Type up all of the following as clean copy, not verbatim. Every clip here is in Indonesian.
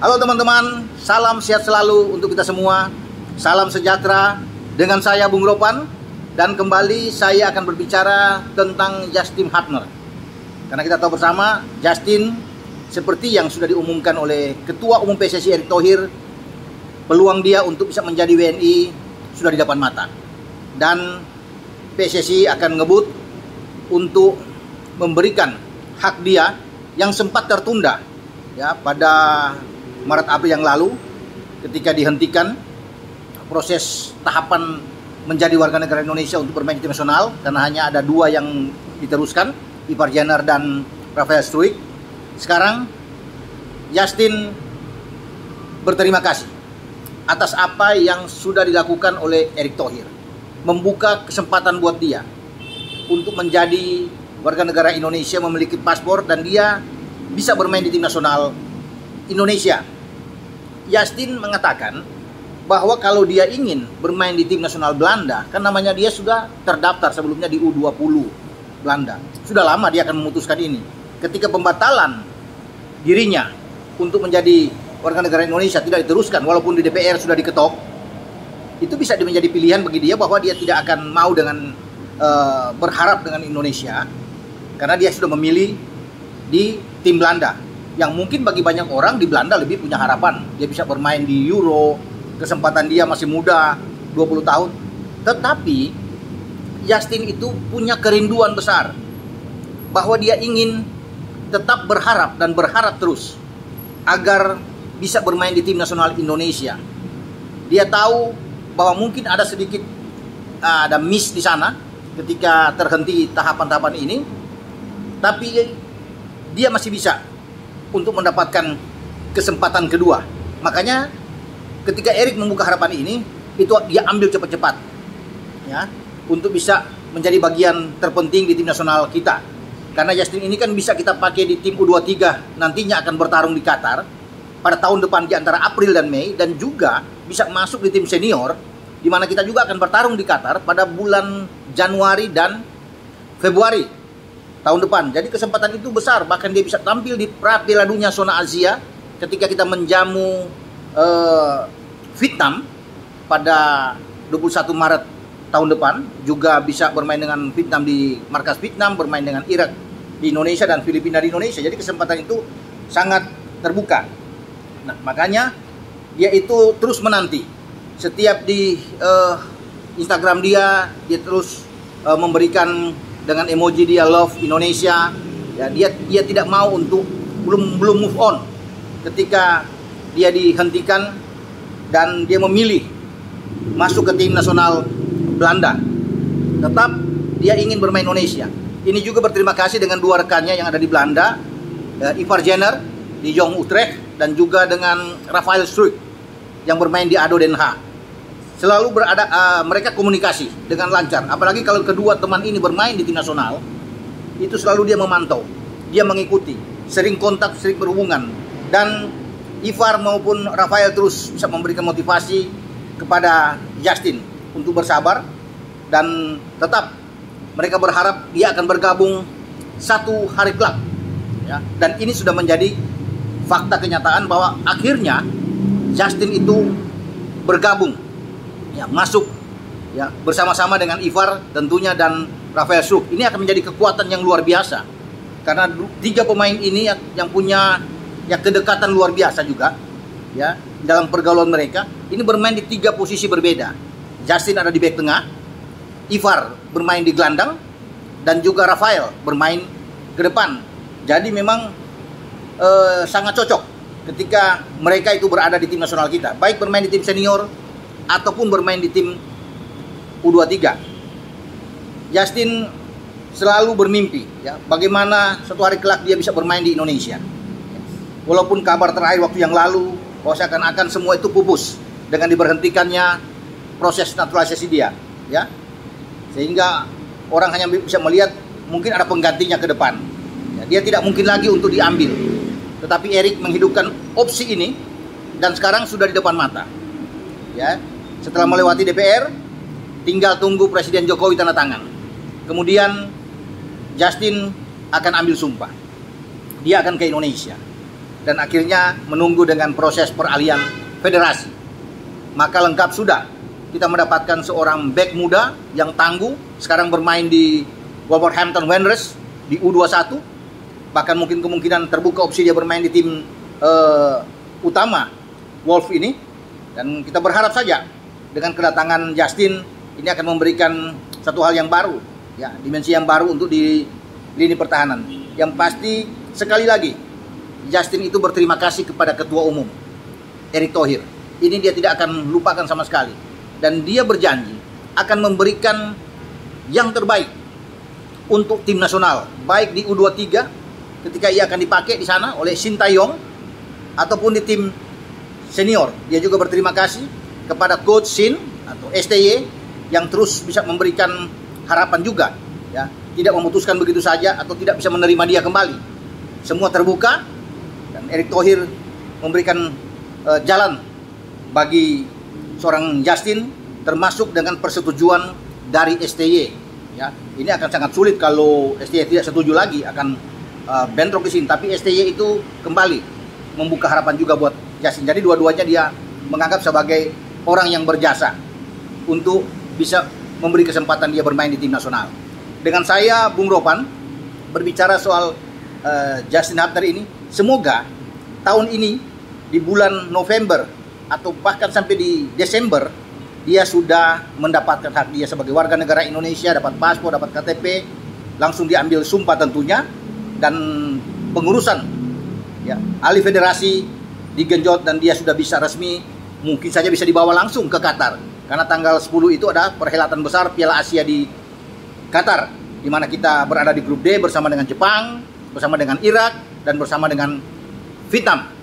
Halo teman-teman, salam sehat selalu untuk kita semua. Salam sejahtera dengan saya Bung Ropan. Dan kembali saya akan berbicara tentang Justin Hartner. Karena kita tahu bersama, Justin seperti yang sudah diumumkan oleh Ketua Umum PSSI Erick Thohir, peluang dia untuk bisa menjadi WNI sudah di depan mata. Dan PSSI akan ngebut untuk memberikan hak dia yang sempat tertunda ya pada Maret April yang lalu ketika dihentikan proses tahapan menjadi warga negara Indonesia untuk bermain di tim nasional karena hanya ada 2 yang diteruskan, Ivar Jenner dan Rafael Struijk. Sekarang Justin berterima kasih atas apa yang sudah dilakukan oleh Erick Thohir, membuka kesempatan buat dia untuk menjadi warga negara Indonesia, memiliki paspor, dan dia bisa bermain di tim nasional Indonesia. Justin mengatakan bahwa kalau dia ingin bermain di tim nasional Belanda, kan namanya dia sudah terdaftar sebelumnya di U20 Belanda. Sudah lama dia akan memutuskan ini. Ketika pembatalan dirinya untuk menjadi warga negara Indonesia tidak diteruskan, walaupun di DPR sudah diketok, itu bisa menjadi pilihan bagi dia bahwa dia tidak akan mau dengan berharap dengan Indonesia, karena dia sudah memilih di tim Belanda, yang mungkin bagi banyak orang di Belanda lebih punya harapan. Dia bisa bermain di Euro, kesempatan dia masih muda, 20 tahun. Tetapi Justin itu punya kerinduan besar bahwa dia ingin tetap berharap dan berharap terus agar bisa bermain di tim nasional Indonesia. Dia tahu bahwa mungkin ada sedikit ada miss di sana ketika terhenti tahapan-tahapan ini, tapi dia masih bisa untuk mendapatkan kesempatan kedua. Makanya ketika Erick membuka harapan ini, itu dia ambil cepat-cepat ya, untuk bisa menjadi bagian terpenting di tim nasional kita. Karena Justin ini kan bisa kita pakai di tim U23, nantinya akan bertarung di Qatar pada tahun depan di antara April dan Mei, dan juga bisa masuk di tim senior, di mana kita juga akan bertarung di Qatar pada bulan Januari dan Februari tahun depan. Jadi kesempatan itu besar, bahkan dia bisa tampil di Piala Dunia zona Asia ketika kita menjamu Vietnam pada 21 Maret tahun depan. Juga bisa bermain dengan Vietnam di markas Vietnam, bermain dengan Irak di Indonesia, dan Filipina di Indonesia. Jadi kesempatan itu sangat terbuka. Nah, makanya dia itu terus menanti. Setiap di Instagram dia terus memberikan dengan emoji dia love Indonesia. Ya, dia tidak mau untuk belum move on ketika dia dihentikan dan dia memilih masuk ke tim nasional Belanda. Tetap dia ingin bermain Indonesia. Ini juga berterima kasih dengan 2 rekannya yang ada di Belanda, Ivar Jenner di Jong Utrecht dan juga dengan Rafael Struijk yang bermain di ADO Den Haag. Selalu mereka komunikasi dengan lancar. Apalagi kalau kedua teman ini bermain di tim nasional, itu selalu dia memantau, dia mengikuti, sering kontak, sering berhubungan. Dan Ivar maupun Rafael terus bisa memberikan motivasi kepada Justin untuk bersabar, dan tetap mereka berharap dia akan bergabung satu hari kelak ya. Dan ini sudah menjadi fakta kenyataan bahwa akhirnya Justin itu bergabung ya, masuk ya bersama-sama dengan Ivar tentunya dan Rafael Struijk. Ini akan menjadi kekuatan yang luar biasa karena 3 pemain ini yang punya ya kedekatan luar biasa juga ya dalam pergaulan mereka. Ini bermain di 3 posisi berbeda. Justin ada di bek tengah, Ivar bermain di gelandang, dan juga Rafael bermain ke depan. Jadi memang sangat cocok ketika mereka itu berada di tim nasional kita, baik bermain di tim senior ataupun bermain di tim U23. Justin selalu bermimpi ya, bagaimana suatu hari kelak dia bisa bermain di Indonesia. Walaupun kabar terakhir waktu yang lalu bahwa seakan-akan semua itu pupus dengan diberhentikannya proses naturalisasi dia ya. Sehingga orang hanya bisa melihat mungkin ada penggantinya ke depan. Ya, dia tidak mungkin lagi untuk diambil. Tetapi Erick menghidupkan opsi ini dan sekarang sudah di depan mata. Ya, setelah melewati DPR, tinggal tunggu Presiden Jokowi tanda tangan. Kemudian Justin akan ambil sumpah. Dia akan ke Indonesia. dan akhirnya menunggu dengan proses peralihan federasi. Maka lengkap sudah, kita mendapatkan seorang bek muda yang tangguh, sekarang bermain di Wolverhampton Wanderers di U21, bahkan mungkin kemungkinan terbuka opsi dia bermain di tim utama Wolf ini. Dan kita berharap saja dengan kedatangan Justin ini akan memberikan satu hal yang baru, ya, dimensi yang baru untuk di lini pertahanan. Yang pasti sekali lagi Justin itu berterima kasih kepada Ketua Umum Erick Thohir. Ini dia tidak akan lupakan sama sekali, dan dia berjanji akan memberikan yang terbaik untuk tim nasional, baik di U23 ketika ia akan dipakai di sana oleh Sintayong ataupun di tim senior. Dia juga berterima kasih kepada Coach Shin atau STY yang terus bisa memberikan harapan juga, ya, tidak memutuskan begitu saja atau tidak bisa menerima dia kembali. Semua terbuka dan Erick Thohir memberikan jalan bagi seorang Justin, termasuk dengan persetujuan dari STY. Ya, ini akan sangat sulit kalau STY tidak setuju lagi, akan bentrok di sini. Tapi STY itu kembali membuka harapan juga buat Justin. Jadi dua-duanya dia menganggap sebagai orang yang berjasa untuk bisa memberi kesempatan dia bermain di tim nasional. Dengan saya, Bung Ropan, berbicara soal Justin Hubner ini, semoga tahun ini di bulan November atau bahkan sampai di Desember dia sudah mendapatkan hak dia sebagai warga negara Indonesia, dapat paspor, dapat KTP, langsung diambil sumpah tentunya, dan pengurusan, ya, alih federasi digenjot, dan dia sudah bisa resmi, mungkin saja bisa dibawa langsung ke Qatar, karena tanggal 10 itu ada perhelatan besar Piala Asia di Qatar, di mana kita berada di grup D bersama dengan Jepang, bersama dengan Irak, dan bersama dengan Vietnam.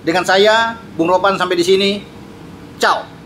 Dengan saya, Bung Ropan, sampai di sini. Ciao.